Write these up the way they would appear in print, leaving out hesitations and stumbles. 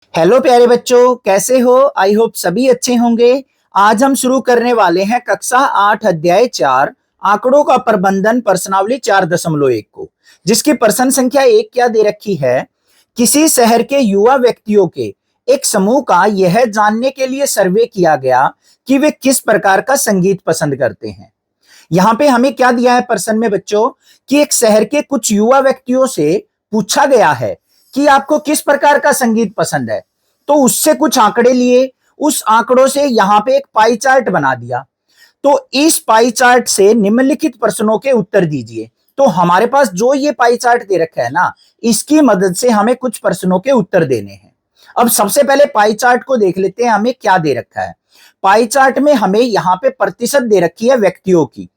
Hello प्यारे बच्चों, कैसे हो? आई होप सभी अच्छे होंगे। आज हम शुरू करने वाले हैं कक्षा 8 अध्याय 4 आंकड़ों का प्रबंधन प्रश्नावली 4.1 को, जिसकी प्रश्न संख्या 1 क्या दे रखी है। किसी शहर के युवा व्यक्तियों के एक समूह का यह जानने के लिए सर्वे किया गया कि वे किस प्रकार का संगीत पसंद करते हैं। यहाँ पे हमें क्या दिया है प्रश्न में बच्चों कि एक शहर के कुछ युवा व्यक्तियों से पूछा गया है कि आपको किस प्रकार का संगीत पसंद है। तो उससे कुछ आंकड़े लिए, उस आंकड़ों से यहाँ पे एक पाई चार्ट बना दिया। तो इस पाई चार्ट से निम्नलिखित प्रश्नों के उत्तर दीजिए। तो हमारे पास जो ये पाई चार्ट दे रखा है ना, इसकी मदद से हमें कुछ प्रश्नों के उत्तर देने हैं। अब सबसे पहले पाई चार्ट को देख लेते हैं, हमें क्या दे रखा है। पाई चार्ट में हमें यहाँ पे प्रतिशत दे रखी है व्यक्तियों की।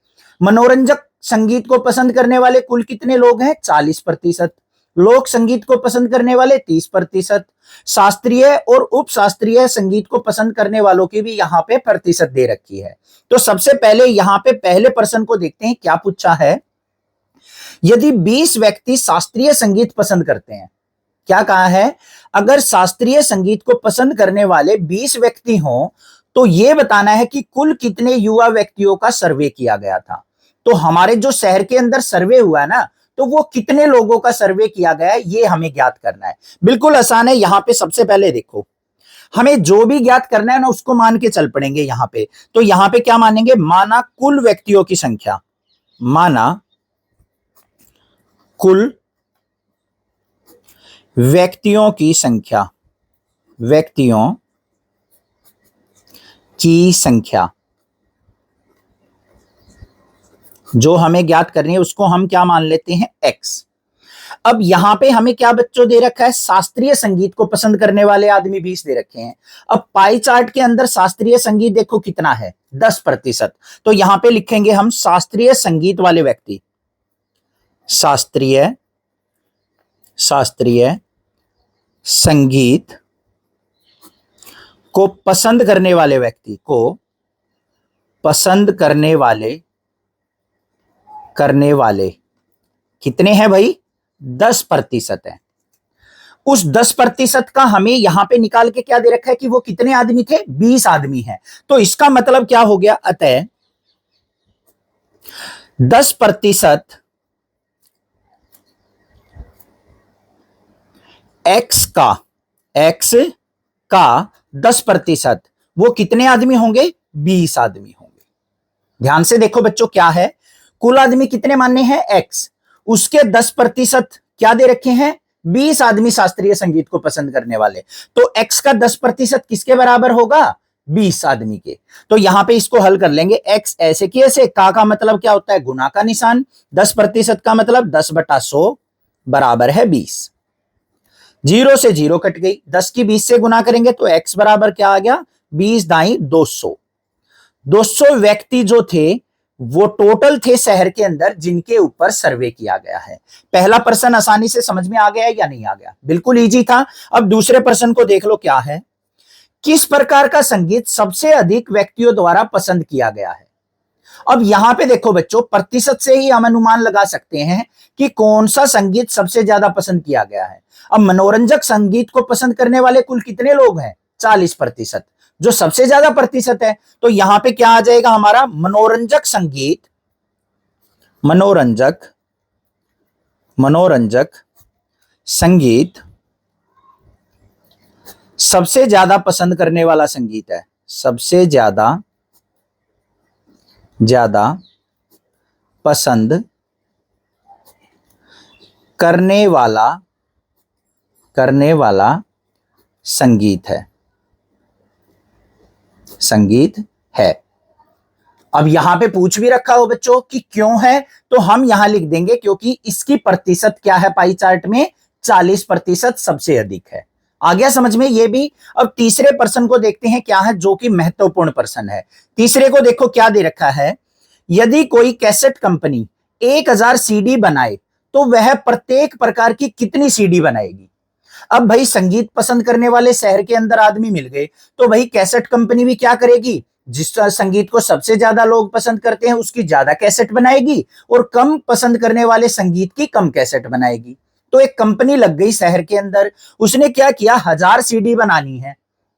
मनोरंजक संगीत को पसंद करने वाले कुल कितने लोग हैं? 40%। लोक संगीत को पसंद करने वाले 30%। शास्त्रीय और उप शास्त्रीय संगीत को पसंद करने वालों की भी यहाँ पे प्रतिशत दे रखी है। तो सबसे पहले यहाँ पे पहले प्रश्न को देखते हैं, क्या पूछा है। यदि 20 व्यक्ति शास्त्रीय संगीत पसंद करते हैं, क्या कहा है, अगर शास्त्रीय संगीत को पसंद करने वाले 20 व्यक्ति हों तो यह बताना है कि कुल कितने युवा व्यक्तियों का सर्वे किया गया था। तो हमारे जो शहर के अंदर सर्वे हुआ है ना, तो वो कितने लोगों का सर्वे किया गया है, ये हमें ज्ञात करना है। बिल्कुल आसान है। यहां पे सबसे पहले देखो, हमें जो भी ज्ञात करना है ना उसको मान के चल पड़ेंगे यहां पे। तो यहां पे क्या मानेंगे, माना कुल व्यक्तियों की संख्या, माना कुल व्यक्तियों की संख्या, व्यक्तियों की संख्या जो हमें ज्ञात करनी है उसको हम क्या मान लेते हैं, x। अब यहां पे हमें क्या बच्चों दे रखा है, शास्त्रीय संगीत को पसंद करने वाले आदमी 20 दे रखे हैं। अब पाई चार्ट के अंदर शास्त्रीय संगीत देखो कितना है, 10%। तो यहां पे लिखेंगे हम शास्त्रीय संगीत वाले व्यक्ति, शास्त्रीय संगीत को पसंद करने वाले व्यक्ति को पसंद करने वाले कितने हैं भाई, 10% है। उस 10% का हमें यहां पे निकाल के क्या दे रखा है कि वो कितने आदमी थे, 20 आदमी हैं। तो इसका मतलब क्या हो गया, अतः 10% x का 10% वो कितने आदमी होंगे, 20 आदमी होंगे। ध्यान से देखो बच्चों, क्या है, कुल आदमी कितने मानने हैं, x, उसके 10% क्या दे रखे हैं, 20 आदमी शास्त्रीय संगीत को पसंद करने वाले। तो x का 10% किसके बराबर होगा, 20 आदमी के। तो यहां पे इसको हल कर लेंगे, x ऐसे की ऐसे, का मतलब क्या होता है, गुना का निशान, 10% का मतलब 10/100 बराबर है 20। 0 से 0 कट गई, 10 की 20 से गुना करेंगे तो x बराबर क्या आ गया, 20 दाई 200। 200 व्यक्ति जो थे वो टोटल थे शहर के अंदर जिनके ऊपर सर्वे किया गया है। पहला प्रश्न आसानी से समझ में आ गया या नहीं आ गया, बिल्कुल इजी था। अब दूसरे प्रश्न को देख लो, क्या है, किस प्रकार का संगीत सबसे अधिक व्यक्तियों द्वारा पसंद किया गया है। अब यहां पे देखो बच्चों, प्रतिशत से ही हम अनुमान लगा सकते हैं कि कौन सा संगीत सबसे ज्यादा पसंद किया गया है। अब मनोरंजक संगीत को पसंद करने वाले कुल कितने लोग हैं, 40%, जो सबसे ज्यादा प्रतिशत है। तो यहां पे क्या आ जाएगा हमारा, मनोरंजक संगीत सबसे ज्यादा पसंद करने वाला संगीत है, सबसे ज्यादा पसंद करने वाला संगीत है। अब यहां पे पूछ भी रखा हो बच्चों कि क्यों है, तो हम यहां लिख देंगे क्योंकि इसकी प्रतिशत क्या है पाई चार्ट में, 40% सबसे अधिक है। आ गया समझ में ये भी। अब तीसरे प्रश्न को देखते हैं क्या है, जो कि महत्वपूर्ण प्रश्न है। तीसरे को देखो क्या दे रखा है, यदि कोई कैसेट कंपनी 1000 सीडी बनाए तो वह प्रत्येक प्रकार की कितनी सीडी बनाएगी। अब भाई संगीत पसंद करने वाले शहर के अंदर आदमी मिल गए, तो भाई कैसेट कंपनी भी क्या करेगी, जिस संगीत को सबसे ज्यादा लोग पसंद करते हैं उसकी ज्यादा कैसेट बनाएगी और कम पसंद करने वाले संगीत की कम कैसेट बनाएगी। तो एक कंपनी लग गई शहर के अंदर, उसने क्या किया, 1000 सीडी बनानी है।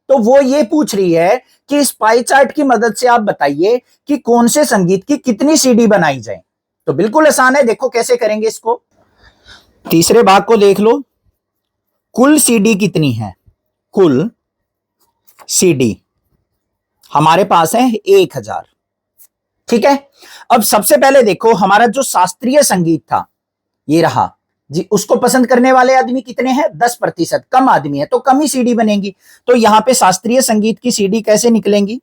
तो वो ये पूछ रही है कि इस पाई चार्ट की मदद से आप बताइए कि कौन से संगीत की कितनी सीडी बनाई जाए। तो बिल्कुल आसान है, देखो कैसे करेंगे इसको। तीसरे भाग को देख लो, कुल सीडी कितनी है, कुल सीडी हमारे पास है 1000। ठीक है, अब सबसे पहले देखो हमारा जो शास्त्रीय संगीत था ये रहा जी, उसको पसंद करने वाले आदमी कितने हैं, 10%, कम आदमी है तो कम ही सीडी बनेगी। तो यहां पे शास्त्रीय संगीत की सीडी कैसे निकलेंगी,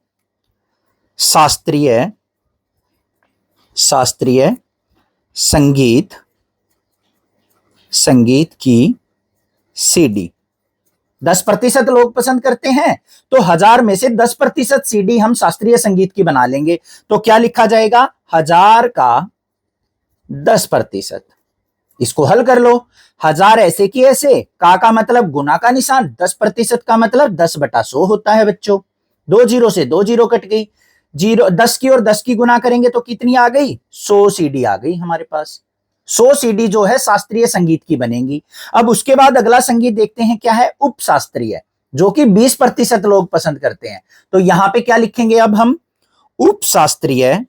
शास्त्रीय संगीत की सीडी 10% लोग पसंद करते हैं, तो 1000 में से 10% सीडी हम शास्त्रीय संगीत की बना लेंगे। तो क्या लिखा जाएगा, 1000 का 10%। इसको हल कर लो, 1000 ऐसे की ऐसे, का मतलब गुना का निशान, 10% का मतलब 10/100 होता है बच्चों। 2 जीरो से 2 जीरो कट गई, 10 की और 10 की गुना करेंगे तो कितनी आ गई, 100 सीडी आ गई हमारे पास। 100 सीडी जो है शास्त्रीय संगीत की बनेगी। अब उसके बाद अगला संगीत देखते हैं क्या है, उपशास्त्रीय, जो कि 20% लोग पसंद करते हैं। तो यहां पे क्या लिखेंगे अब हम, उपशास्त्रीय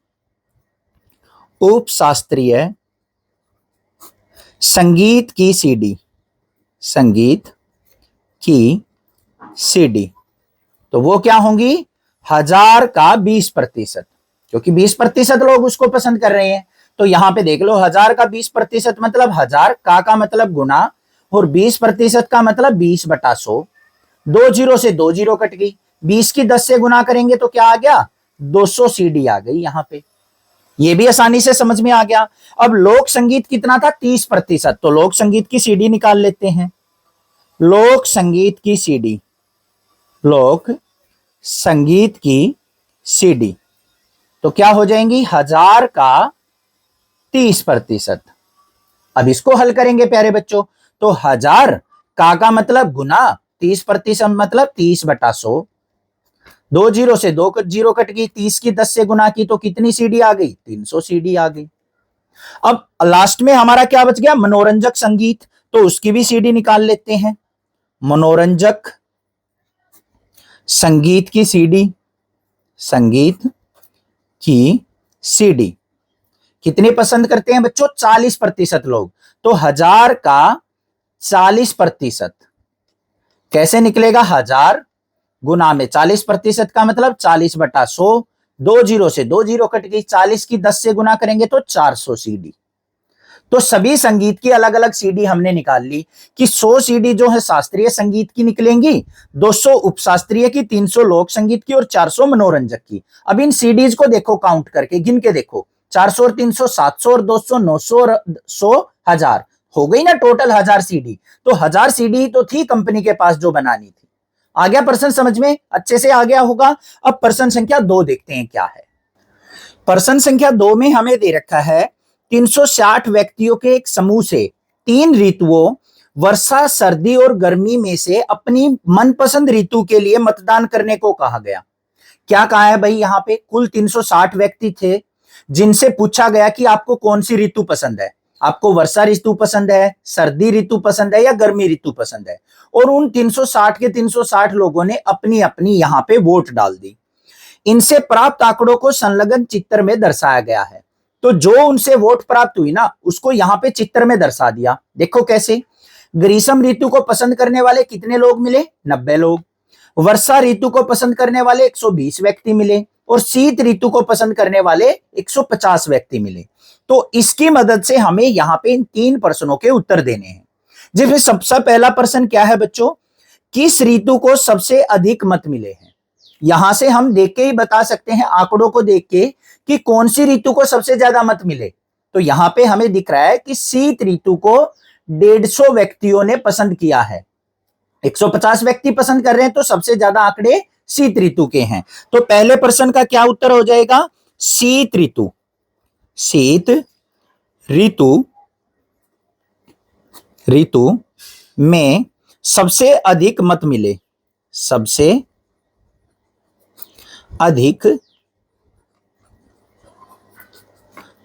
संगीत की सीडी, तो वो क्या होंगी, 1000 का 20%, क्योंकि 20% लोग उसको पसंद कर रहे हैं। तो यहां पे देख लो, 1000 का 20% मतलब 1000, का मतलब गुना, और 20% का मतलब 20/100। 2 जीरो से 2 जीरो कट गई, 20 की 10 से गुना करेंगे तो क्या आ गया, 200 सीडी आ गई यहां पे। ये भी आसानी से समझ में आ गया। अब लोक संगीत कितना था, 30%, तो लोक संगीत की सीडी निकाल लेते हैं। लोक संगीत की सीडी तो क्या हो जाएंगी, 1000 का 30%। अब इसको हल करेंगे प्यारे बच्चों, तो 1000 का मतलब गुना, 30% मतलब 30/100। 2 जीरो से 2 जीरो कट गई, 30 की 10 से गुना की तो कितनी सीडी आ गई, 300 सीडी आ गई। अब लास्ट में हमारा क्या बच गया, मनोरंजक संगीत, तो उसकी भी सीडी निकाल लेते हैं। मनोरंजक संगीत की सीडी कितने पसंद करते हैं बच्चों, 40% लोग। तो 1000 का 40% कैसे निकलेगा, 1000 गुना में 40% का मतलब 40/100। 2 जीरो से 2 जीरो कट गई, 40 की 10 से गुना करेंगे तो 400 सीडी। तो सभी संगीत की अलग अलग सीडी हमने निकाल ली कि 100 सीडी जो है शास्त्रीय संगीत की निकलेंगी, 200 उपशास्त्रीय की, 300 लोक संगीत की और 400 मनोरंजक की। अब इन सीडीज को देखो, काउंट करके गिन के देखो, 400 और 300 700 और 200 900 और 100 1000 हो गई ना टोटल 1000 सीडी। तो 1000 सीडी तो थी कंपनी के पास जो बनानी थी। आ गया प्रश्न समझ में, अच्छे से आ गया होगा। अब प्रश्न संख्या 2 देखते हैं क्या है। प्रश्न संख्या 2 में हमें दे रखा है 360 व्यक्तियों के एक समूह से 3 ऋतुओं वर्षा, सर्दी और गर्मी में से अपनी मनपसंद ऋतु के लिए मतदान करने को कहा गया। क्या कहा है भाई, यहां पे कुल 360 व्यक्ति थे जिनसे पूछा गया कि आपको कौन सी ऋतु पसंद है, आपको वर्षा ऋतु पसंद है, सर्दी ऋतु पसंद है या गर्मी ऋतु पसंद है। और उन 360 के 360 लोगों ने अपनी अपनी यहां पे वोट डाल दी। इनसे प्राप्त आंकड़ों को संलग्न चित्र में दर्शाया गया है। तो जो उनसे वोट प्राप्त हुई ना, उसको यहां पे चित्र में दर्शा दिया। देखो कैसे, ग्रीष्म ऋतु को पसंद करने वाले कितने लोग मिले, 90 लोग। वर्षा ऋतु को पसंद करने वाले 120 व्यक्ति मिले और शीत ऋतु को पसंद करने वाले 150 व्यक्ति मिले। तो इसकी मदद से हमें यहाँ पे इन 3 प्रश्नों के उत्तर देने हैं। जिसमें सबसे पहला प्रश्न क्या है बच्चों, किस ऋतु को सबसे अधिक मत मिले हैं। यहां से हम देख के ही बता सकते हैं, आंकड़ों को देख के, कि कौन सी ऋतु को सबसे ज्यादा मत मिले। तो यहां पे हमें दिख रहा है कि शीत ऋतु को 150 व्यक्तियों ने पसंद किया है। 150 व्यक्ति पसंद कर रहे हैं, तो सबसे ज्यादा आंकड़े शीत ऋतु के हैं। तो पहले प्रश्न का क्या उत्तर हो जाएगा, शीत ऋतु। शीत ऋतु में सबसे अधिक मत मिले, सबसे अधिक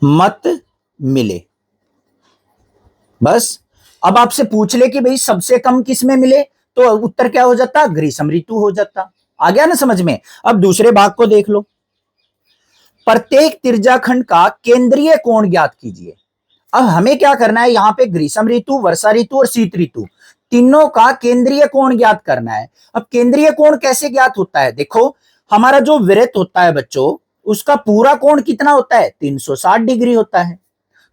मत मिले। बस अब आपसे पूछ ले कि भाई सबसे कम किस में मिले, तो उत्तर क्या हो जाता? ग्रीष्म ऋतु हो जाता। आ गया ना समझ में? अब दूसरे भाग को देख लो। प्रत्येक त्रिज्याखंड का केंद्रीय कोण ज्ञात कीजिए। अब हमें क्या करना है, यहां पे ग्रीष्म ऋतु, वर्षा ऋतु और शीत ऋतु तीनों का केंद्रीय कोण ज्ञात करना है। अब केंद्रीय कोण कैसे ज्ञात होता है? देखो, हमारा जो वृत्त होता है बच्चों, उसका पूरा कोण कितना होता है? 360 डिग्री होता है।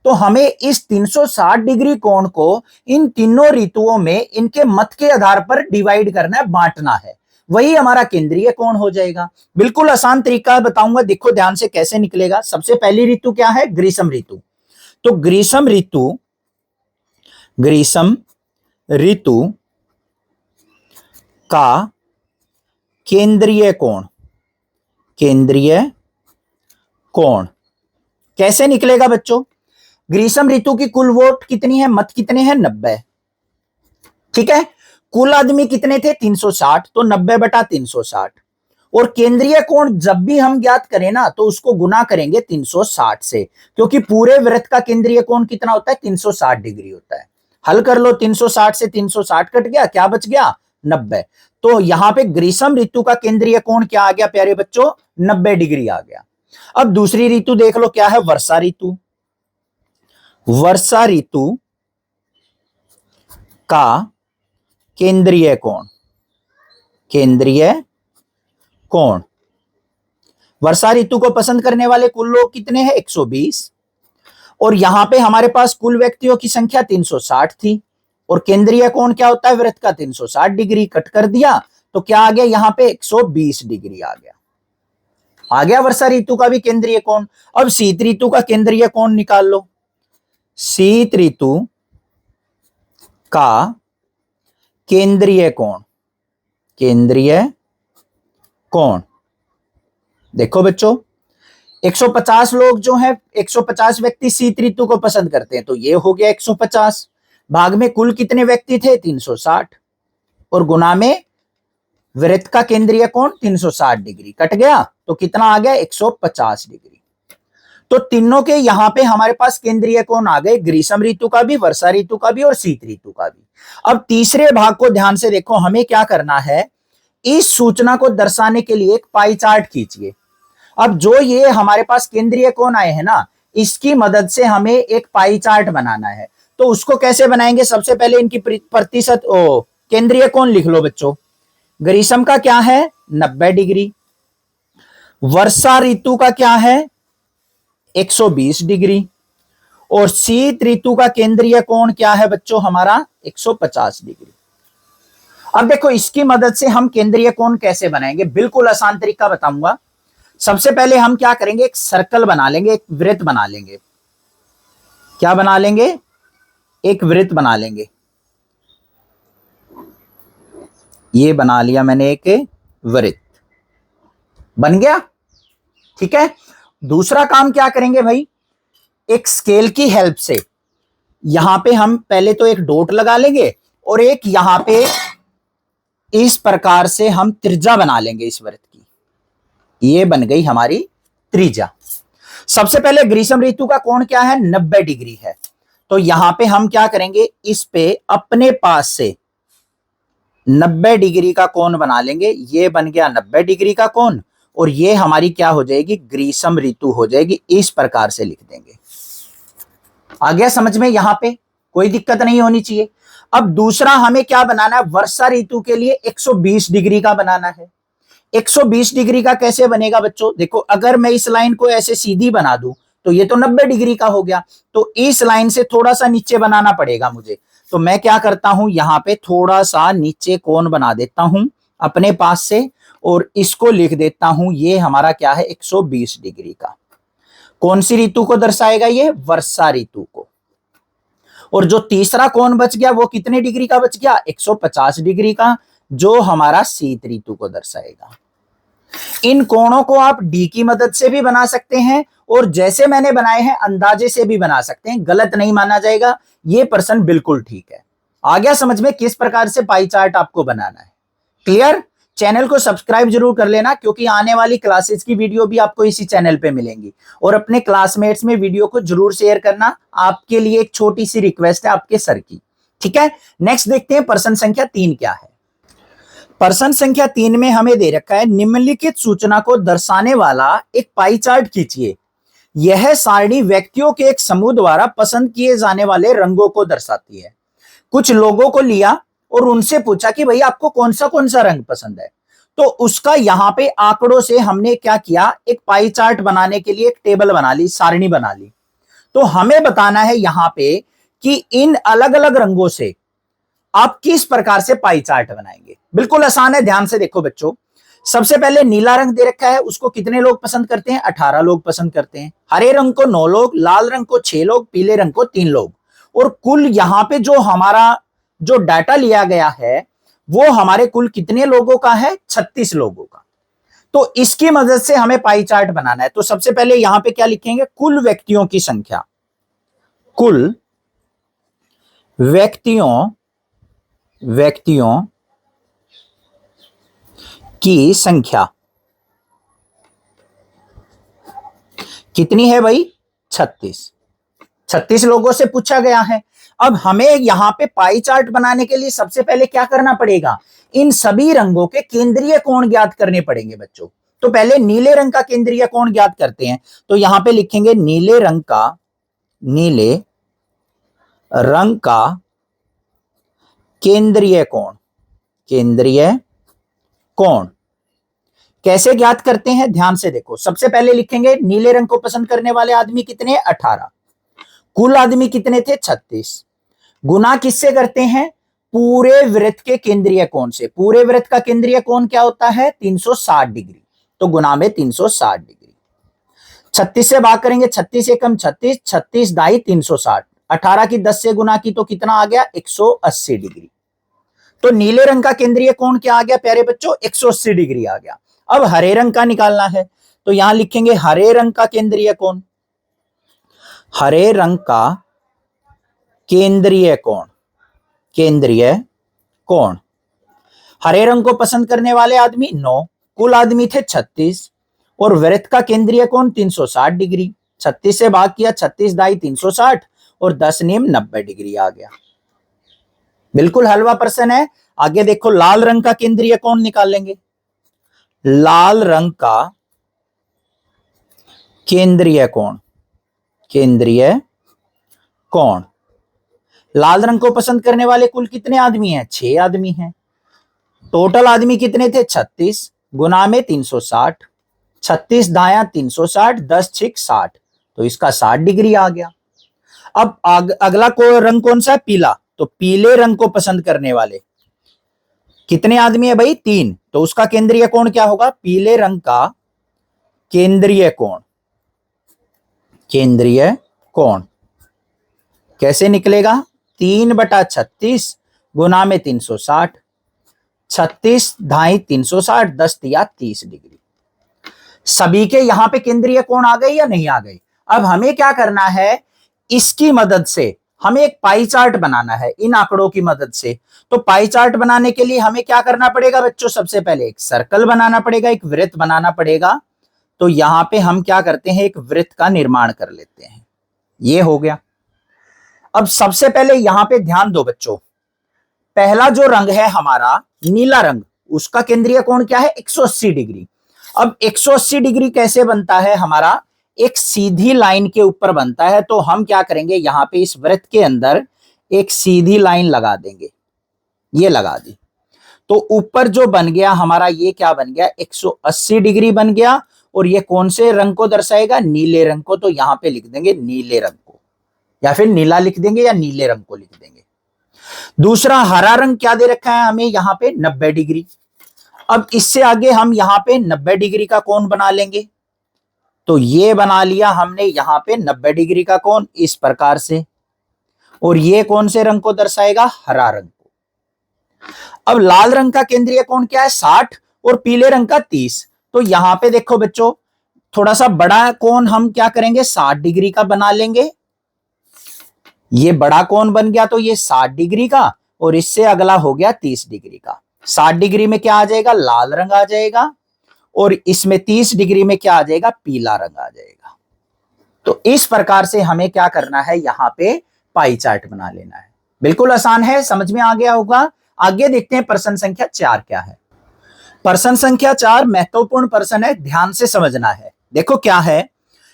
तो हमें इस 360 डिग्री कोण को इन तीनों ऋतुओं में इनके मत के आधार पर डिवाइड करना है, बांटना है। वही हमारा केंद्रीय कोण हो जाएगा। बिल्कुल आसान तरीका बताऊंगा, देखो ध्यान से कैसे निकलेगा। सबसे पहली ऋतु क्या है? ग्रीष्म ऋतु। तो ग्रीष्म ऋतु का केंद्रीय कोण कैसे निकलेगा बच्चों? ग्रीष्म ऋतु की कुल वोट कितनी है, मत कितने हैं? 90। ठीक है, कुल आदमी कितने थे? 360, तो 90/360। और केंद्रीय कोण जब भी हम ज्ञात करें ना, तो उसको गुना करेंगे 360 से, क्योंकि पूरे वृत्त का केंद्रीय कोण कितना होता है? 360 डिग्री होता है। हल कर लो, 360 से 360 कट गया, क्या बच गया? 90। तो यहां पे ग्रीष्म ऋतु का केंद्रीय कोण क्या आ गया प्यारे बच्चों? 90 डिग्री आ गया। अब दूसरी ऋतु देख लो, क्या है? वर्षा ऋतु। वर्षा ऋतु का केंद्रीय कोण वर्षा ऋतु को पसंद करने वाले कुल लोग कितने हैं? 120। और यहां पे हमारे पास कुल व्यक्तियों की संख्या 360 थी। और केंद्रीय कोण क्या होता है वृत्त का? 360 डिग्री। कट कर दिया तो क्या आ गया? यहां पे 120 डिग्री आ गया। आ गया वर्षा ऋतु का भी केंद्रीय कोण। अब शीत ऋतु का केंद्रीय कोण निकाल लो। शीत ऋतु का केंद्रीय कोण देखो बच्चों, 150 लोग जो हैं, 150 व्यक्ति शीत ऋतु को पसंद करते हैं, तो ये हो गया 150। भाग में कुल कितने व्यक्ति थे? 360। और गुना में वृत्त का केंद्रीय कोण 360 डिग्री। कट गया तो कितना आ गया? 150 डिग्री। तो तीनों के यहां पे हमारे पास केंद्रीय कोण आ गए, ग्रीष्म ऋतु का भी, वर्षा ऋतु का भी और शीत ऋतु का भी। अब तीसरे भाग को ध्यान से देखो, हमें क्या करना है, इस सूचना को दर्शाने के लिए एक पाई चार्ट खींचिए। अब जो ये हमारे पास केंद्रीय कोण आए हैं ना, इसकी मदद से हमें एक पाई चार्ट बनाना है। तो उसको कैसे बनाएंगे? सबसे पहले इनकी प्रतिशत केंद्रीय कोण लिख लो बच्चों। ग्रीष्म का क्या है? 90 डिग्री। वर्षा ऋतु का क्या है? 120 डिग्री। और शीत ऋतु का केंद्रीय कोण क्या है बच्चों? हमारा 150 डिग्री। अब देखो, इसकी मदद से हम केंद्रीय कोण कैसे बनाएंगे, बिल्कुल आसान तरीका बताऊंगा। सबसे पहले हम क्या करेंगे, एक सर्कल बना लेंगे, एक वृत्त बना लेंगे। क्या बना लेंगे? एक वृत्त बना लेंगे। ये बना लिया मैंने, एक वृत्त बन गया। ठीक है, दूसरा काम क्या करेंगे भाई, एक स्केल की हेल्प से यहां पे हम पहले तो एक डॉट लगा लेंगे और एक यहां पे इस प्रकार से हम त्रिज्या बना लेंगे इस वृत्त की। ये बन गई हमारी त्रिज्या। सबसे पहले ग्रीष्म ऋतु का कोण क्या है? 90 डिग्री है। तो यहां पे हम क्या करेंगे, इस पे अपने पास से 90 डिग्री का कोण बना लेंगे। ये बन गया 90 डिग्री का कोण और ये हमारी क्या हो जाएगी? ग्रीष्म ऋतु हो जाएगी। इस प्रकार से लिख देंगे। आ गया समझ में? यहां पे कोई दिक्कत नहीं होनी चाहिए। अब दूसरा हमें क्या बनाना है, वर्षा ऋतु के लिए 120 डिग्री का बनाना है। 120 डिग्री का कैसे बनेगा बच्चों? देखो, अगर मैं इस लाइन को ऐसे सीधी बना दूं तो ये तो 90 डिग्री का हो गया, तो इस लाइन से थोड़ा सा नीचे बनाना पड़ेगा मुझे। तो मैं क्या करता हूं, यहां पे थोड़ा सा नीचे कोण बना देता हूं अपने पास से और इसको लिख देता हूं, ये हमारा क्या है? 120 डिग्री का। कौन सी ऋतु को दर्शाएगा? ये वर्षा ऋतु को। और जो तीसरा कोण बच गया वो कितने डिग्री का बच गया? 150 डिग्री का, जो हमारा शीत ऋतु को दर्शाएगा। इन कोणों को आप डी की मदद से भी बना सकते हैं और जैसे मैंने बनाए हैं अंदाजे से भी बना सकते हैं, गलत नहीं माना जाएगा। ये प्रश्न बिल्कुल ठीक है। आ गया समझ में किस प्रकार से पाई चार्ट आपको बनाना है? क्लियर? चैनल को सब्सक्राइब जरूर कर लेना, क्योंकि आने वाली क्लासेस की वीडियो भी आपको इसी चैनल पे मिलेंगी। और अपने क्लासमेट्स में वीडियो को जरूर शेयर करना। आपके लिए एक छोटी सी रिक्वेस्ट है आपके सर की, ठीक है, नेक्स्ट देखते हैं प्रश्न संख्या 3 क्या है। प्रश्न संख्या 3 में हमें दे रखा है निम्नलिखित सूचना को दर्शाने वाला एक पाई चार्ट खींचिए। यह सारणी व्यक्तियों के एक समूह द्वारा पसंद किए जाने वाले रंगों को दर्शाती है। कुछ लोगों को लिया और उनसे पूछा कि भाई आपको कौन सा रंग पसंद है, तो उसका यहां पे आंकड़ों से हमने क्या किया, एक पाई चार्ट बनाने के लिए एक टेबल बना ली, सारणी बना ली। तो हमें बताना है यहां पे कि इन अलग अलग रंगों से आप किस प्रकार से पाई चार्ट बनाएंगे। बिल्कुल आसान है, ध्यान से देखो बच्चों। सबसे पहले नीला रंग दे रखा है, उसको कितने लोग पसंद करते हैं, 18 लोग पसंद करते हैं। हरे रंग को 9 लोग, लाल रंग को 6 लोग, पीले रंग को 3 लोग। और कुल यहां पे जो हमारा जो डाटा लिया गया है वो हमारे कुल कितने लोगों का है, 36 लोगों का। तो इसकी मदद से हमें पाई चार्ट बनाना है। तो सबसे पहले यहां पे क्या लिखेंगे, कुल व्यक्तियों की संख्या, कुल व्यक्तियों की संख्या कितनी है भाई, 36 लोगों से पूछा गया है। अब हमें यहां पे पाई चार्ट बनाने के लिए सबसे पहले क्या करना पड़ेगा, इन सभी रंगों के केंद्रीय कोण ज्ञात करने पड़ेंगे बच्चों। तो पहले नीले रंग का केंद्रीय कोण ज्ञात करते हैं। तो यहां पे लिखेंगे नीले रंग का केंद्रीय कोण कैसे ज्ञात करते हैं, ध्यान से देखो। सबसे पहले लिखेंगे नीले रंग को पसंद करने वाले आदमी कितने, 18। कुल आदमी कितने थे, 36। गुना किससे करते हैं, पूरे वृत्त के केंद्रीय कोण से। पूरे वृत्त का केंद्रीय कोण क्या होता है, 360 डिग्री। तो गुना में 360 डिग्री। 36 से भाग करेंगे, 36 एकम 36, 36 दाई 360। 18 की 10 से गुना की तो कितना आ गया, 180 डिग्री। तो नीले रंग का केंद्रीय कोण क्या आ गया प्यारे बच्चों, 180 डिग्री आ गया। अब हरे रंग का निकालना है। तो यहां लिखेंगे हरे रंग का केंद्रीय कोण, हरे रंग का केंद्रीय कोण। हरे रंग को पसंद करने वाले आदमी 9, कुल आदमी थे 36 और वृत्त का केंद्रीय कोण 360 डिग्री। 36 से भाग किया, 36 दाई 360 और 10 नियम 90 डिग्री आ गया। बिल्कुल हलवा प्रश्न है। आगे देखो, लाल रंग का केंद्रीय कोण निकाल लेंगे। लाल रंग का केंद्रीय कोण। लाल रंग को पसंद करने वाले कुल कितने आदमी हैं, 6 आदमी हैं। टोटल आदमी कितने थे, 36। गुना में 360, 36 दाया 360, 10 छिक 60। तो इसका 60 डिग्री आ गया। अब अगला रंग कौन सा है, पीला। तो पीले रंग को पसंद करने वाले कितने आदमी है भाई, 3। तो उसका केंद्रीय कोण क्या होगा, पीले रंग का केंद्रीय कोण कैसे निकलेगा, 3/36 गुना में 360, 36 ढाई 360, 10 दिया 30 डिग्री। सभी के यहां पे केंद्रीय कोण आ गए या नहीं आ गए। अब हमें क्या करना है, इसकी मदद से हमें एक पाई चार्ट बनाना है इन आंकड़ों की मदद से। तो पाई चार्ट बनाने के लिए हमें क्या करना पड़ेगा बच्चों, सबसे पहले एक सर्कल बनाना पड़ेगा, एक वृत्त बनाना पड़ेगा। तो यहां पे हम क्या करते हैं, एक वृत्त का निर्माण कर लेते हैं। ये हो गया। अब सबसे पहले यहां पे ध्यान दो बच्चों, पहला जो रंग है हमारा नीला रंग, उसका केंद्रीय कोण क्या है, 180 डिग्री। अब 180 डिग्री कैसे बनता है, हमारा एक सीधी लाइन के ऊपर बनता है। तो हम क्या करेंगे, यहां पे इस वृत्त के अंदर एक सीधी लाइन लगा देंगे। ये लगा दी तो ऊपर जो बन गया हमारा, ये क्या बन गया, 180 डिग्री बन गया। और ये कौन से रंग को दर्शाएगा, नीले रंग को। तो यहां पे लिख देंगे नीले रंग को, या फिर नीला लिख देंगे या नीले रंग को लिख देंगे। दूसरा हरा रंग क्या दे रखा है हमें, यहां पे 90 डिग्री। अब इससे आगे हम यहां पे 90 डिग्री का कोण बना लेंगे। तो ये बना लिया हमने यहां पे 90 डिग्री का कोण इस प्रकार से। और ये कौन से रंग को दर्शाएगा, हरा रंग को। अब लाल रंग का केंद्रीय कोण क्या है, 60 और पीले रंग का 30। तो यहां पे देखो बच्चों, थोड़ा सा बड़ा कोण हम क्या करेंगे, 60 डिग्री का बना लेंगे। ये बड़ा कोण बन गया तो ये 60 डिग्री का, और इससे अगला हो गया 30 डिग्री का। 60 डिग्री में क्या आ जाएगा, लाल रंग आ जाएगा। और इसमें 30 डिग्री में क्या आ जाएगा, पीला रंग आ जाएगा। तो इस प्रकार से हमें क्या करना है, यहां पे पाई चार्ट बना लेना है। बिल्कुल आसान है, समझ में आ गया होगा। आगे देखते हैं प्रश्न संख्या 4 क्या है। प्रश्न संख्या 4 महत्वपूर्ण प्रश्न है, ध्यान से समझना है। देखो क्या है,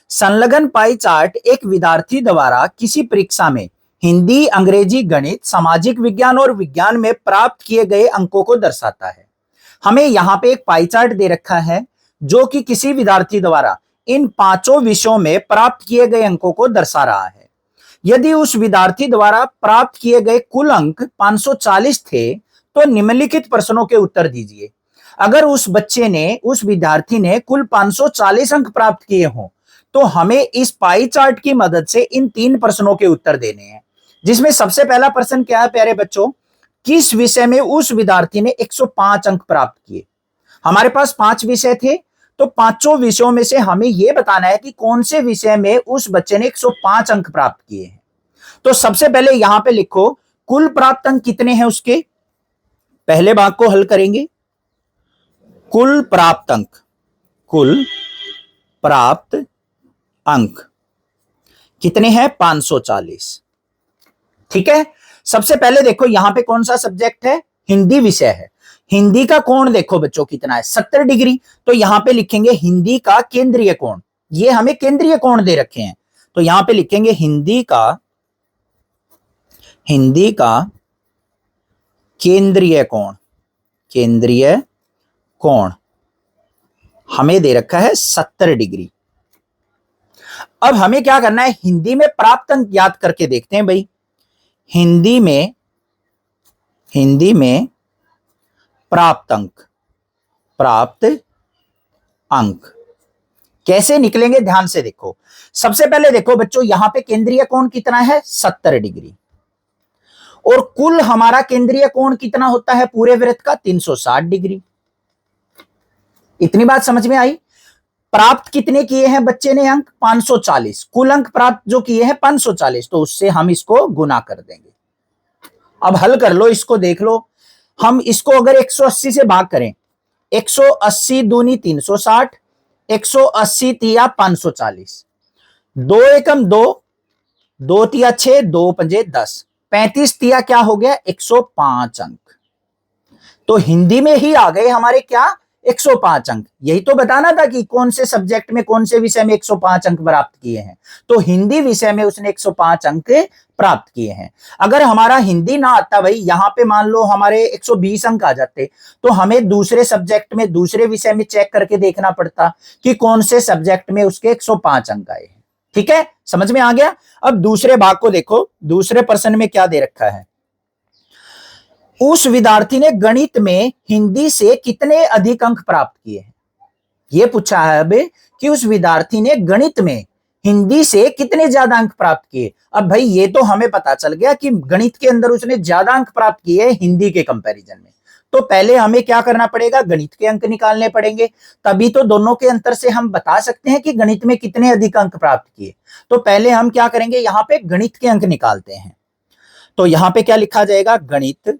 संलग्न पाई चार्ट एक विद्यार्थी द्वारा किसी परीक्षा में हिंदी, अंग्रेजी, गणित, सामाजिक विज्ञान और विज्ञान में प्राप्त किए गए अंकों को दर्शाता है। हमें यहाँ पे एक पाई चार्ट दे रखा है जो कि किसी विद्यार्थी द्वारा इन पांचों विषयों में प्राप्त किए गए अंकों को दर्शा रहा है। यदि उस विद्यार्थी द्वारा प्राप्त किए गए कुल अंक 540 थे तो निम्नलिखित प्रश्नों के उत्तर दीजिए। अगर उस बच्चे ने, उस विद्यार्थी ने कुल 540 अंक प्राप्त किए हों तो हमें इस पाई चार्ट की मदद से इन 3 प्रश्नों के उत्तर देने हैं। जिसमें सबसे पहला प्रश्न क्या है प्यारे बच्चों, किस विषय में उस विद्यार्थी ने 105 अंक प्राप्त किए। हमारे पास 5 विषय थे तो पांचों विषयों में से हमें यह बताना है कि कौन से विषय में उस बच्चे ने 105 अंक प्राप्त किए हैं। तो सबसे पहले यहां पे लिखो कुल प्राप्त अंक कितने हैं उसके। पहले भाग को हल करेंगे, कुल प्राप्त अंक, कुल प्राप्त अंक कितने हैं 540। ठीक है, सबसे पहले देखो यहां पे कौन सा सब्जेक्ट है, हिंदी विषय है। हिंदी का कोण देखो बच्चों कितना है 70 डिग्री। तो यहां पे लिखेंगे हिंदी का केंद्रीय कोण, ये हमें केंद्रीय कोण दे रखे हैं तो यहां पे लिखेंगे हिंदी का केंद्रीय कोण, केंद्रीय कोण हमें दे रखा है 70 डिग्री। अब हमें क्या करना है, हिंदी में प्राप्त अंक याद करके देखते हैं भाई। हिंदी में प्राप्त अंक कैसे निकलेंगे ध्यान से देखो। सबसे पहले देखो बच्चों यहां पे केंद्रीय कोण कितना है 70 डिग्री और कुल हमारा केंद्रीय कोण कितना होता है पूरे वृत्त का 360 डिग्री। इतनी बात समझ में आई। प्राप्त कितने किए हैं बच्चे ने अंक 540, कुल अंक प्राप्त जो किए हैं 540, तो उससे हम इसको गुना कर देंगे। अब हल कर लो, इसको देख लो। हम इसको अगर 180 से भाग करें, 180 दूनी 360, 180 तिया 540, 2 एकम 2, 2 तिया 6, 2 पंजे 10, 35 तिया क्या हो गया 105 अंक। तो हिंदी में ही आ गए हमारे क्या 105 अंक। यही तो बताना था कि कौन से सब्जेक्ट में, कौन से विषय में 105 अंक प्राप्त किए हैं। तो हिंदी विषय में उसने 105 अंक प्राप्त किए हैं। अगर हमारा हिंदी ना आता भाई, यहां पे मान लो हमारे 120 अंक आ जाते तो हमें दूसरे सब्जेक्ट में, दूसरे विषय में चेक करके देखना पड़ता कि कौन से सब्जेक्ट में उसके 105 अंक आए हैं। ठीक है, समझ में आ गया। अब दूसरे भाग को देखो, दूसरे प्रश्न में क्या दे रखा है। उस विद्यार्थी ने गणित में हिंदी से कितने अधिक अंक प्राप्त किए हैं, यह पूछा है अब कि उस विद्यार्थी ने गणित में हिंदी से कितने ज्यादा अंक प्राप्त किए। अब भाई ये तो हमें पता चल गया कि गणित के अंदर उसने ज्यादा अंक प्राप्त किए हिंदी के कंपैरिजन में। तो पहले हमें क्या करना पड़ेगा, गणित के अंक निकालने पड़ेंगे, तभी तो दोनों के अंतर से हम बता सकते हैं कि गणित में कितने अधिक अंक प्राप्त किए। तो पहले हम क्या करेंगे, यहां पे गणित के अंक निकालते हैं। तो यहां पे क्या लिखा जाएगा, गणित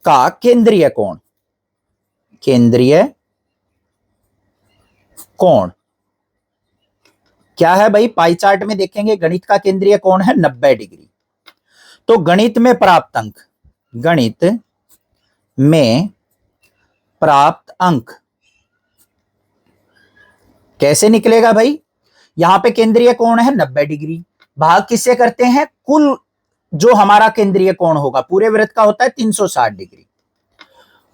का केंद्रीय कोण, केंद्रीय कोण क्या है भाई, पाई चार्ट में देखेंगे गणित का केंद्रीय कोण है 90 डिग्री। तो गणित में प्राप्त अंक, गणित में प्राप्त अंक कैसे निकलेगा भाई, यहां पे केंद्रीय कोण है 90 डिग्री, भाग किससे करते हैं, कुल जो हमारा केंद्रीय कोण होगा पूरे वृत्त का होता है 360 डिग्री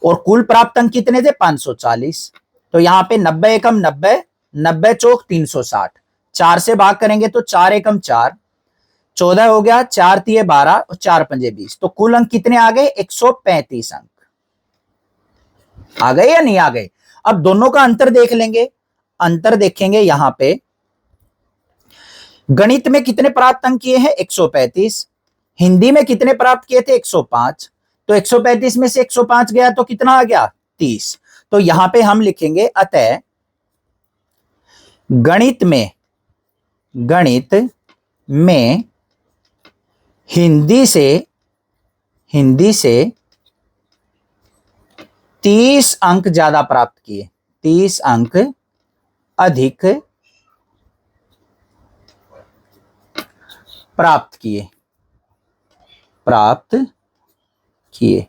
और कुल प्राप्त अंक कितने थे 540। तो यहां पे 90 एकम 90, 90 चौक 360, 4 से भाग करेंगे तो 4 एकम 4, 14 हो गया, 4 तिये 12 और 4 पंजे 20। तो कुल अंक कितने आ गए 135 अंक आ गए या नहीं आ गए। अब दोनों का अंतर देख लेंगे, अंतर देखेंगे यहां पे गणित में कितने प्राप्त अंक किए हैं 135, हिंदी में कितने प्राप्त किए थे 105। तो 135 में से 105 गया तो कितना आ गया 30। तो यहां पे हम लिखेंगे अतः गणित में हिंदी से 30 अंक ज्यादा प्राप्त किए, 30 अंक अधिक प्राप्त किए, प्राप्त किए।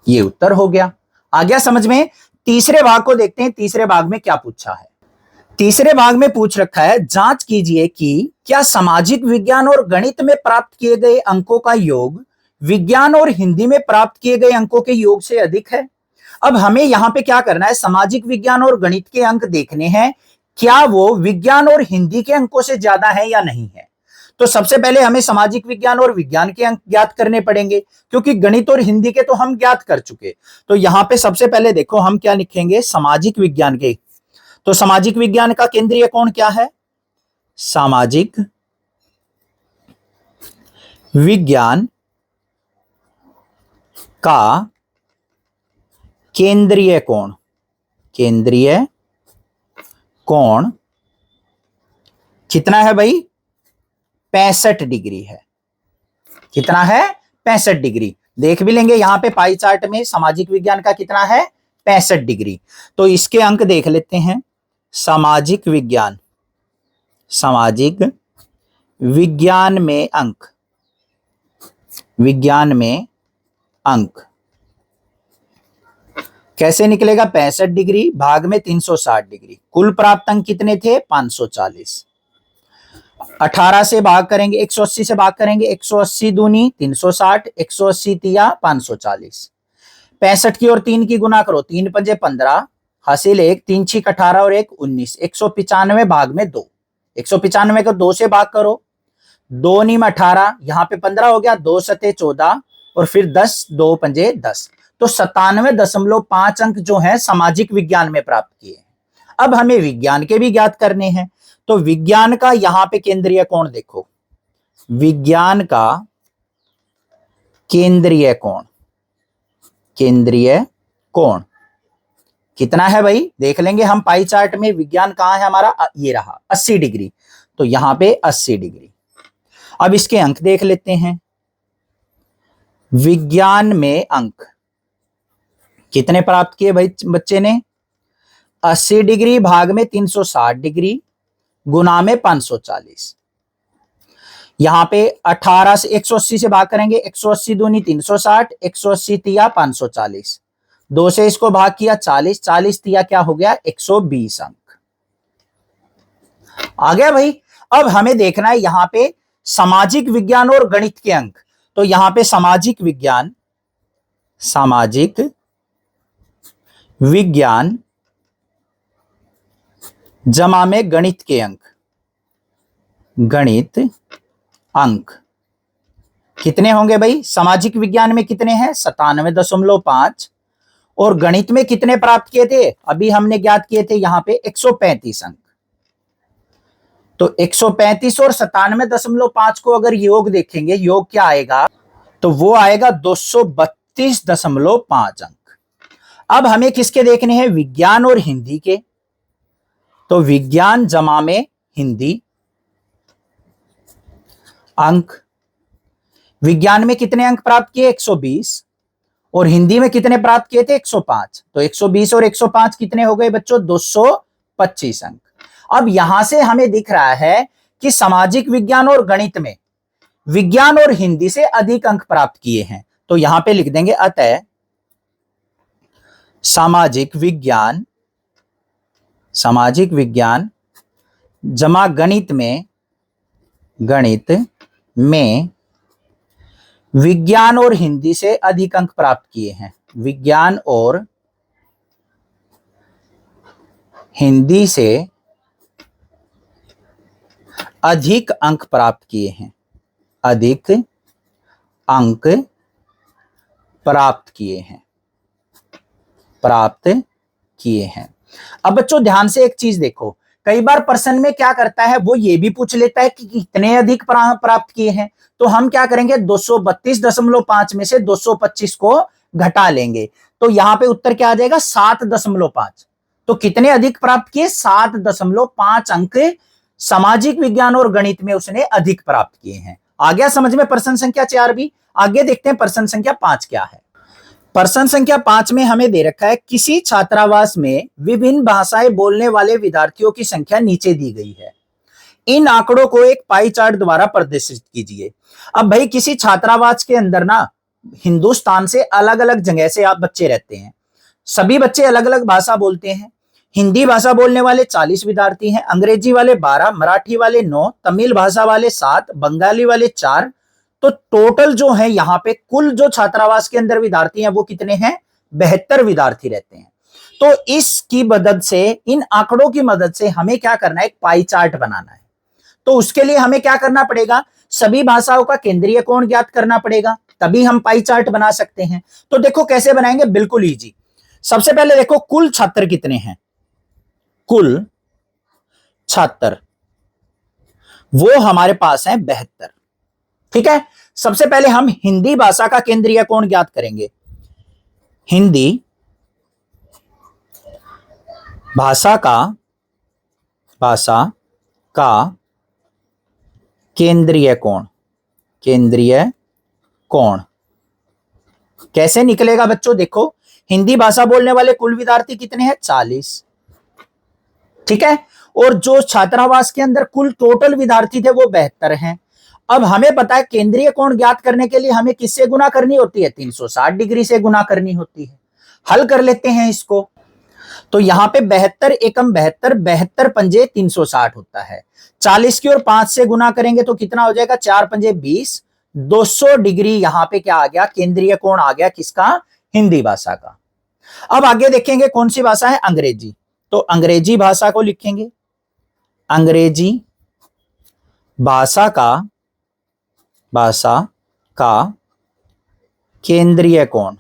ये उत्तर हो गया। आ गया समझ में। तीसरे भाग को देखते हैं, तीसरे भाग में क्या पूछा है। तीसरे भाग में पूछ रखा है, जांच कीजिए कि क्या सामाजिक विज्ञान और गणित में प्राप्त किए गए अंकों का योग विज्ञान और हिंदी में प्राप्त किए गए अंकों के योग से अधिक है। अब हमें यहां पे क्या करना है, सामाजिक विज्ञान और गणित के अंक देखने हैं, क्या वो विज्ञान और हिंदी के अंकों से ज्यादा है या नहीं है। तो सबसे पहले हमें सामाजिक विज्ञान और विज्ञान के अंक ज्ञात करने पड़ेंगे, क्योंकि गणित और हिंदी के तो हम ज्ञात कर चुके। तो यहां पे सबसे पहले देखो हम क्या लिखेंगे, सामाजिक विज्ञान के। तो सामाजिक विज्ञान का केंद्रीय कोण क्या है, सामाजिक विज्ञान का केंद्रीय कोण, केंद्रीय कोण कितना है भाई, 65 डिग्री है। कितना है, 65 डिग्री। देख भी लेंगे यहां पे पाई चार्ट में सामाजिक विज्ञान का कितना है, 65 डिग्री। तो इसके अंक देख लेते हैं। सामाजिक विज्ञान, सामाजिक विज्ञान में अंक, विज्ञान में अंक कैसे निकलेगा, 65 डिग्री भाग में 360 डिग्री। कुल प्राप्त अंक कितने थे, 540। 18 से भाग करेंगे, 180 से भाग करेंगे, 180 दूनी 360, 180 तिया 540। 65 की और 3 की गुना करो, 3 पंजे 15, हासिल 1, 3 6 18 और 1 19। 195 भाग में 2, 195 को 2 से भाग करो, 2 नीम 18, यहाँ पे 15 हो गया, 2 सते 14 और फिर 10, 2 पंजे 10। तो 97.5 अंक जो है सामाजिक विज्ञान में प्राप्त किए हैं। अब हमें विज्ञान के भी ज्ञात करने हैं। तो विज्ञान का यहां पे केंद्रीय कोण देखो, विज्ञान का केंद्रीय कोण, केंद्रीय कोण कितना है भाई, देख लेंगे हम पाई चार्ट में। विज्ञान कहां है हमारा, ये रहा 80 डिग्री। तो यहां पे 80 डिग्री। अब इसके अंक देख लेते हैं। विज्ञान में अंक कितने प्राप्त किए भाई बच्चे ने, 80 डिग्री भाग में 360 डिग्री गुना में 540। यहां पे 18 से 180 से भाग करेंगे, 180 दूनी 360, 180 तिया 540, 2 से इसको भाग किया 40, 40 तिया क्या हो गया, 120 अंक आ गया भाई। अब हमें देखना है यहां पे सामाजिक विज्ञान और गणित के अंक। तो यहां पे सामाजिक विज्ञान, सामाजिक विज्ञान जमा में गणित के अंक, गणित अंक कितने होंगे भाई, सामाजिक विज्ञान में कितने हैं 97.5 और गणित में कितने प्राप्त किए थे, अभी हमने ज्ञात किए थे यहां पे 135 अंक। तो 135 और 97.5 को अगर योग देखेंगे, योग क्या आएगा, तो वो आएगा 232.5 अंक। अब हमें किसके देखने हैं, विज्ञान और हिंदी के। तो विज्ञान जमा में हिंदी अंक, विज्ञान में कितने अंक प्राप्त किए 120 और हिंदी में कितने प्राप्त किए थे 105। तो 120 और 105 कितने हो गए बच्चों, 225 अंक। अब यहां से हमें दिख रहा है कि सामाजिक विज्ञान और गणित में विज्ञान और हिंदी से अधिक अंक प्राप्त किए हैं। तो यहां पे लिख देंगे, अतः सामाजिक विज्ञान, सामाजिक विज्ञान जमा गणित में, गणित में विज्ञान और हिंदी से अधिक अंक प्राप्त किए हैं, विज्ञान और हिंदी से अधिक अंक प्राप्त किए हैं, अधिक अंक प्राप्त किए हैं, प्राप्त किए हैं। अब बच्चों ध्यान से एक चीज देखो, कई बार प्रश्न में क्या करता है, वो ये भी पूछ लेता है कि कितने अधिक प्राप्त किए हैं। तो हम क्या करेंगे, 232.5 में से 225 को घटा लेंगे। तो यहां पे उत्तर क्या आ जाएगा, 7.5। तो कितने अधिक प्राप्त किए, 7.5 अंक सामाजिक विज्ञान और गणित में उसने अधिक प्राप्त किए हैं। आ गया समझ में प्रश्न संख्या 4 भी। आगे देखते हैं प्रश्न संख्या 5 क्या है। प्रश्न संख्या 5 में हमें दे रखा है, किसी छात्रावास में विभिन्न भाषाएं बोलने वाले विद्यार्थियों की संख्या नीचे दी गई है। इन आंकड़ों को एक पाई चार्ट द्वारा प्रदर्शित कीजिए। अब भाई किसी छात्रावास के अंदर ना हिंदुस्तान से अलग अलग जगह से आप बच्चे रहते हैं, सभी बच्चे अलग अलग भाषा बोलते हैं। हिंदी भाषा बोलने वाले 40 विद्यार्थी हैं, अंग्रेजी वाले 12, मराठी वाले 9, तमिल भाषा वाले 7, बंगाली वाले 4। तो टोटल जो है यहाँ पे कुल जो छात्रावास के अंदर विद्यार्थी हैं वो कितने हैं? 72 विद्यार्थी रहते हैं। तो इसकी मदद से, इन आंकड़ों की मदद से हमें क्या करना है? एक पाई चार्ट बनाना है। तो उसके लिए हमें क्या करना पड़ेगा? सभी भाषाओं का केंद्रीय कोण ज्ञात करना पड़ेगा, तभी हम पाई चार्ट बना सकते हैं। तो देखो कैसे बनाएंगे, बिल्कुल इजी। सबसे पहले देखो कुल छात्र कितने हैं, कुल छात्र वो हमारे पास है 72। ठीक है, सबसे पहले हम हिंदी भाषा का केंद्रीय कोण ज्ञात करेंगे। हिंदी भाषा का केंद्रीय कोण, केंद्रीय कोण कैसे निकलेगा बच्चों? देखो हिंदी भाषा बोलने वाले कुल विद्यार्थी कितने हैं? 40। ठीक है, और जो छात्रावास के अंदर कुल टोटल विद्यार्थी थे वो 72 हैं। अब हमें पता है केंद्रीय कोण ज्ञात करने के लिए हमें किससे गुना करनी होती है? 360 डिग्री से गुना करनी होती है। हल कर लेते हैं इसको। तो यहां पे 72 एकम 72, 72 पंजे 360 होता है। 40 की ओर 5 से गुना करेंगे तो कितना हो जाएगा? 4 पंजे 20, 200 डिग्री यहां पे क्या आ गया? केंद्रीय कोण आ गया। किसका? हिंदी भाषा का। अब आगे देखेंगे कौन सी भाषा है? अंग्रेजी। तो अंग्रेजी भाषा को लिखेंगे, अंग्रेजी भाषा का केंद्रीय कोण,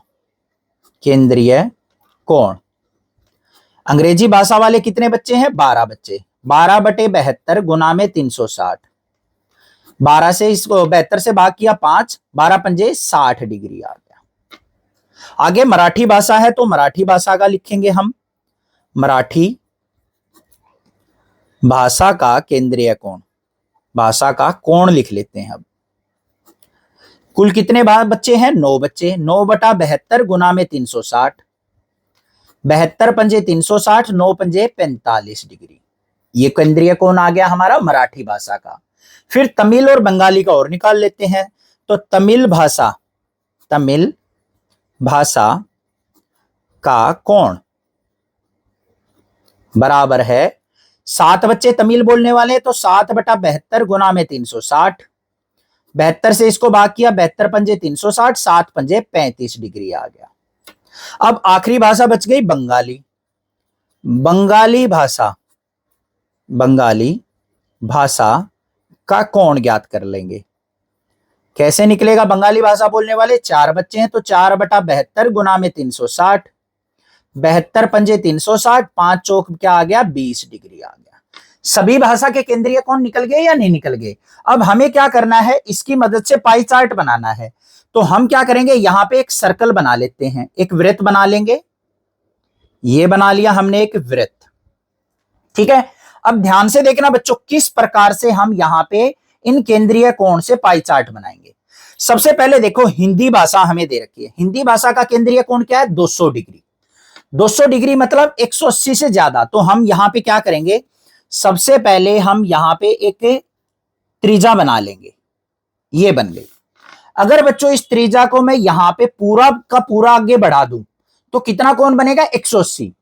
केंद्रीय कोण। अंग्रेजी भाषा वाले कितने बच्चे हैं? 12 बच्चे। 12 बटे 72 गुना में 360। 12 से इसको 72 से भाग किया 5, 12 पंजे 60 डिग्री आ गया। आगे मराठी भाषा है तो मराठी भाषा का लिखेंगे हम, मराठी भाषा का केंद्रीय कोण, भाषा का कोण लिख लेते हैं। अब कुल कितने बच्चे हैं? 9 बच्चे। 9 बटा 72 गुना में 360, 72 पंजे 360, 9 पंजे 45 डिग्री। ये केंद्रीय कोण आ गया हमारा मराठी भाषा का। फिर तमिल और बंगाली का और निकाल लेते हैं। तो तमिल भाषा का कोण बराबर है, 7 बच्चे तमिल बोलने वाले, तो 7 बटा 72 गुना में 360, 72 से इसको भाग किया, 72 पंजे 360, 7 पंजे 35 डिग्री आ गया। अब आखिरी भाषा बच गई बंगाली। बंगाली भाषा का कोण ज्ञात कर लेंगे। कैसे निकलेगा? बंगाली भाषा बोलने वाले 4 बच्चे हैं तो 4 बटा 72 गुना में 360, 72 पंजे 360, 5 चौक क्या आ गया? 20 डिग्री आ गया। सभी भाषा के केंद्रीय कोण निकल गए या नहीं निकल गए? अब हमें क्या करना है? इसकी मदद से पाई चार्ट बनाना है। तो हम क्या करेंगे? यहां पे एक सर्कल बना लेते हैं, एक वृत्त बना लेंगे। ये बना लिया हमने एक वृत्त। ठीक है, अब ध्यान से देखना बच्चों किस प्रकार से हम यहां पे इन केंद्रीय कोण से पाई चार्ट बनाएंगे। सबसे पहले देखो हिंदी भाषा हमें दे रखी है। हिंदी भाषा का केंद्रीय कोण क्या है? 200 डिग्री। 200 डिग्री मतलब 180 से ज्यादा। तो हम यहां पे क्या करेंगे? सबसे पहले हम यहां पे एक त्रिज्या बना लेंगे। ये बन गई। अगर बच्चों इस त्रिज्या को मैं यहां पे पूरा का पूरा आगे बढ़ा दूं तो कितना कोण बनेगा? 180।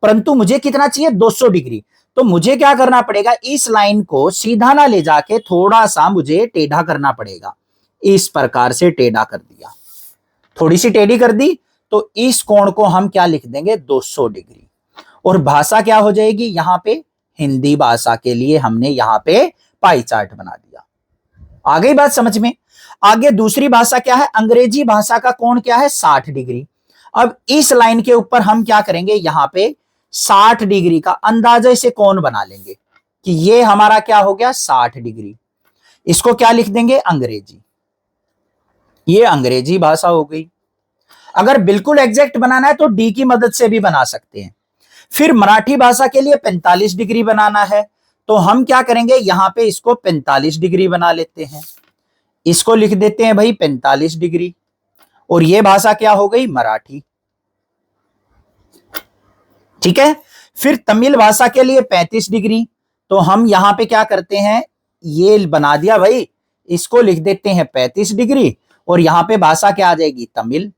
परंतु मुझे कितना चाहिए? 200 डिग्री। तो मुझे क्या करना पड़ेगा? इस लाइन को सीधा ना ले जाके थोड़ा सा मुझे टेढ़ा करना पड़ेगा। इस प्रकार से टेढ़ा कर दिया, थोड़ी सी टेढ़ी कर दी, तो इस कोण को हम क्या लिख देंगे? 200 डिग्री। और भाषा क्या हो जाएगी? यहां पे हिंदी भाषा के लिए हमने यहां पे पाई चार्ट बना दिया। आ गई बात समझ में? आगे दूसरी भाषा क्या है? अंग्रेजी भाषा का कोण क्या है? 60 डिग्री। अब इस लाइन के ऊपर हम क्या करेंगे? यहां पे 60 डिग्री का अंदाजे से कोण बना लेंगे कि ये हमारा क्या हो गया? 60 डिग्री। इसको क्या लिख देंगे? अंग्रेजी। ये अंग्रेजी भाषा हो गई। अगर बिल्कुल एग्जैक्ट बनाना है तो डी की मदद से भी बना सकते हैं। फिर मराठी भाषा के लिए 45 डिग्री बनाना है तो हम क्या करेंगे? यहां पे इसको 45 डिग्री बना लेते हैं। इसको लिख देते हैं भाई 45 डिग्री। और ये भाषा क्या हो गई? मराठी। ठीक है, फिर तमिल भाषा के लिए 35 डिग्री। तो हम यहां पे क्या करते हैं, ये बना दिया भाई, इसको लिख देते हैं 35 डिग्री और यहां पे भाषा क्या आ जाएगी, तमिल।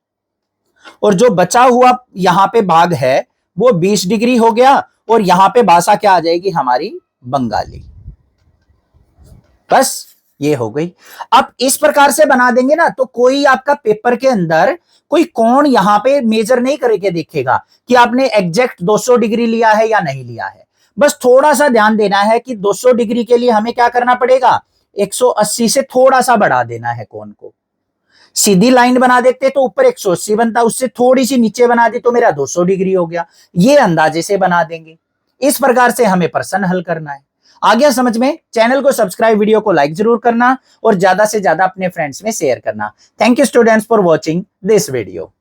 और जो बचा हुआ यहां पे भाग है वो 20 डिग्री हो गया और यहां पे भाषा क्या आ जाएगी, हमारी बंगाली। बस ये हो गई। अब इस प्रकार से बना देंगे ना तो कोई आपका पेपर के अंदर कोई कोण यहां पे मेजर नहीं करके देखेगा कि आपने एग्जैक्ट 200 डिग्री लिया है या नहीं लिया है। बस थोड़ा सा ध्यान देना है कि 200 डिग्री के लिए हमें क्या करना पड़ेगा, 180 से थोड़ा सा बढ़ा देना है कोण को। सीधी लाइन बना देते तो ऊपर 180 बनता, उससे थोड़ी सी नीचे बना दी तो मेरा 200 डिग्री हो गया। ये अंदाजे से बना देंगे। इस प्रकार से हमें प्रश्न हल करना है। आ गया समझ में? चैनल को सब्सक्राइब, वीडियो को लाइक जरूर करना और ज्यादा से ज्यादा अपने फ्रेंड्स में शेयर करना। Thank you students for watching this video.